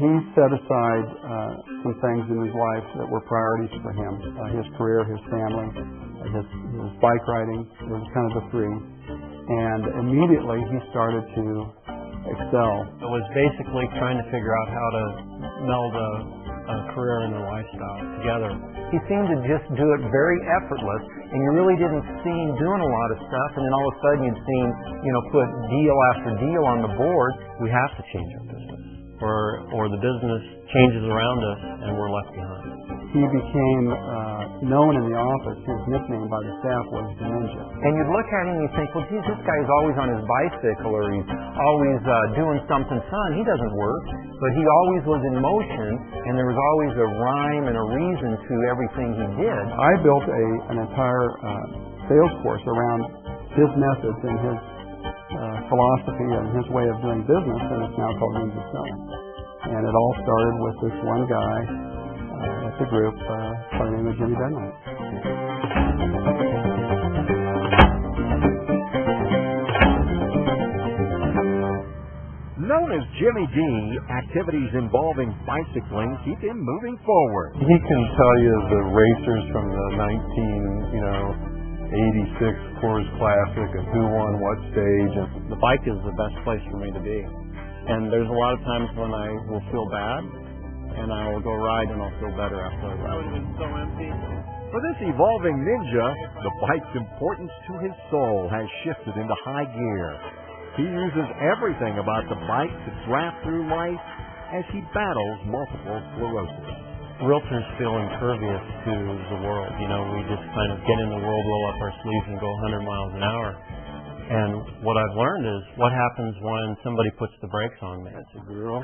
He set aside some things in his life that were priorities for him. His career, his family, his bike riding. It was kind of the three. And immediately he started to excel. It was basically trying to figure out how to meld a career and a lifestyle together. He seemed to just do it very effortless, and you really didn't see him doing a lot of stuff, and then all of a sudden you'd see him, put deal after deal on the board. We have to change our business, or the business changes around us and we're left behind. He became known in the office. His nickname by the staff was the Ninja. And you'd look at him and you think, well, geez, this guy's always on his bicycle, or he's always doing something fun. He doesn't work, but he always was in motion, and there was always a rhyme and a reason to everything he did. I built an entire sales course around his methods and his philosophy and his way of doing business, and it's now called Ninja Selling. And it all started with this one guy at the group by the name of Jimmy Benlight. Known as Jimmy D, activities involving bicycling keep him moving forward. He can tell you the racers from the 86 Coors Classic and who won what stage. The bike is the best place for me to be. And there's a lot of times when I will feel bad, and I will go ride and I'll feel better after I ride. It's so empty. For this evolving ninja, the bike's importance to his soul has shifted into high gear. He uses everything about the bike to draft through life as he battles multiple sclerosis. Realtors feel impervious to the world. We just kind of get in the world, roll up our sleeves, and go 100 miles an hour. And what I've learned is what happens when somebody puts the brakes on me.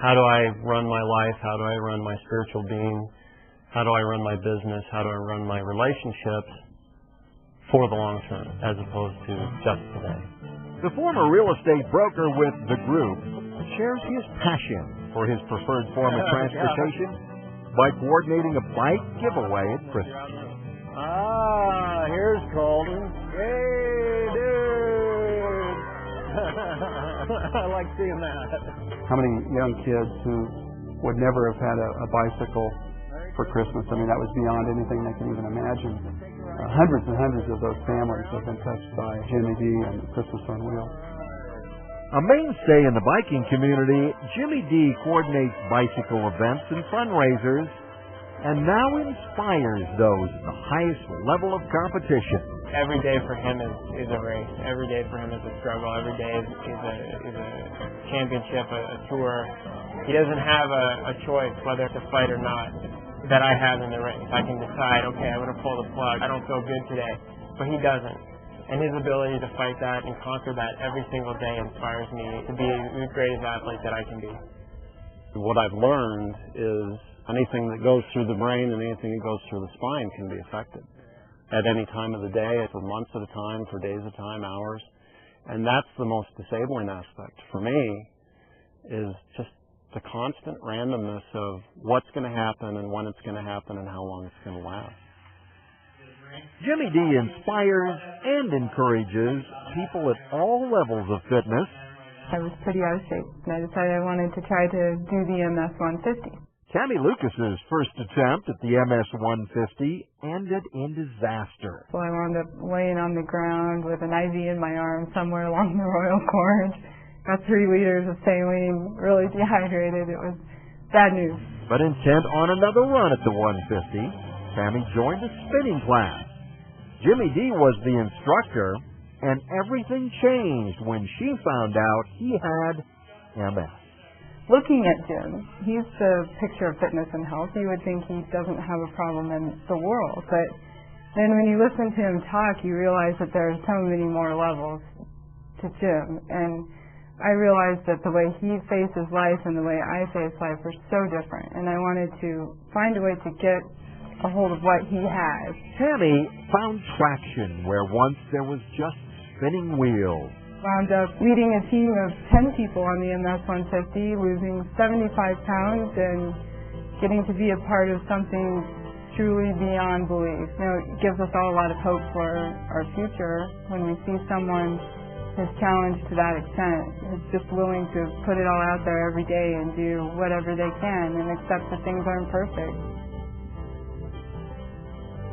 How do I run my life? How do I run my spiritual being? How do I run my business? How do I run my relationships for the long term as opposed to just today? The former real estate broker with the group shares his passion for his preferred form of transportation by coordinating a bike giveaway at Christmas. Here's Colton. Hey, dude! I like seeing that. How many young kids who would never have had a bicycle for Christmas? I mean, that was beyond anything they can even imagine. Hundreds and hundreds of those families have been touched by Jimmy D and Christmas on Wheels. A mainstay in the biking community, Jimmy D coordinates bicycle events and fundraisers and now inspires those at the highest level of competition. Every day for him is a race. Every day for him is a struggle. Every day is a championship, a tour. He doesn't have a choice whether it's a fight or not that I have in the race. I can decide, okay, I'm going to pull the plug. I don't feel good today. But he doesn't. And his ability to fight that and conquer that every single day inspires me to be the greatest athlete that I can be. What I've learned is anything that goes through the brain and anything that goes through the spine can be affected at any time of the day, for months at a time, for days at a time, hours. And that's the most disabling aspect for me, is just the constant randomness of what's going to happen and when it's going to happen and how long it's going to last. Jimmy D inspires and encourages people at all levels of fitness. I was pretty out of shape, and I decided I wanted to try to do the MS 150. Tammy Lucas's first attempt at the MS 150 ended in disaster. So I wound up laying on the ground with an IV in my arm somewhere along the Royal Gorge. Got 3 liters of saline, really dehydrated. It was bad news. But intent on another run at the 150, Tammy joined a spinning class. Jimmy D was the instructor, and everything changed when she found out he had MS. Looking at Jim, he's the picture of fitness and health. You would think he doesn't have a problem in the world, but then when you listen to him talk, you realize that there are so many more levels to Jim. And I realized that the way he faces life and the way I face life are so different, and I wanted to find a way to get a hold of what he has. Tammy found traction where once there was just spinning wheels. Wound up leading a team of 10 people on the MS 150, losing 75 pounds and getting to be a part of something truly beyond belief. It gives us all a lot of hope for our future when we see someone his challenge to that extent. Is just willing to put it all out there every day and do whatever they can and accept that things aren't perfect.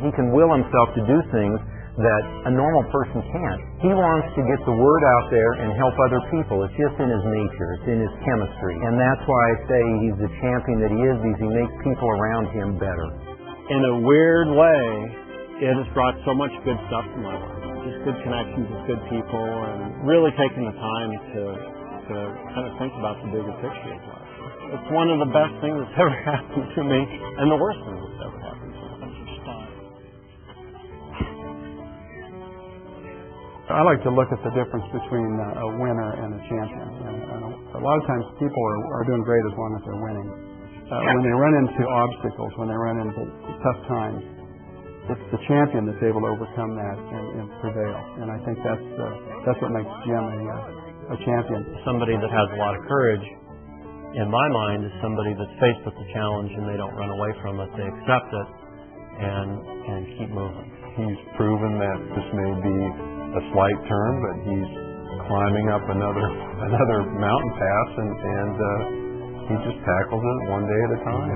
He can will himself to do things that a normal person can't. He wants to get the word out there and help other people. It's just in his nature. It's in his chemistry. And that's why I say he's the champion that he is, because he makes people around him better. In a weird way, it has brought so much good stuff to my life. Just good connections with good people and really taking the time to kind of think about the bigger picture of life. It's one of the best things that's ever happened to me and the worst thing that's ever happened to me. I like to look at the difference between a winner and a champion. And a lot of times people are doing great as long as they're winning. When they run into obstacles, when they run into tough times, it's the champion that's able to overcome that and prevail. And I think that's what makes Jim a champion. Somebody that has a lot of courage, in my mind, is somebody that's faced with the challenge and they don't run away from it. They accept it and keep moving. He's proven that this may be a slight turn, but he's climbing up another mountain pass, and he just tackles it one day at a time.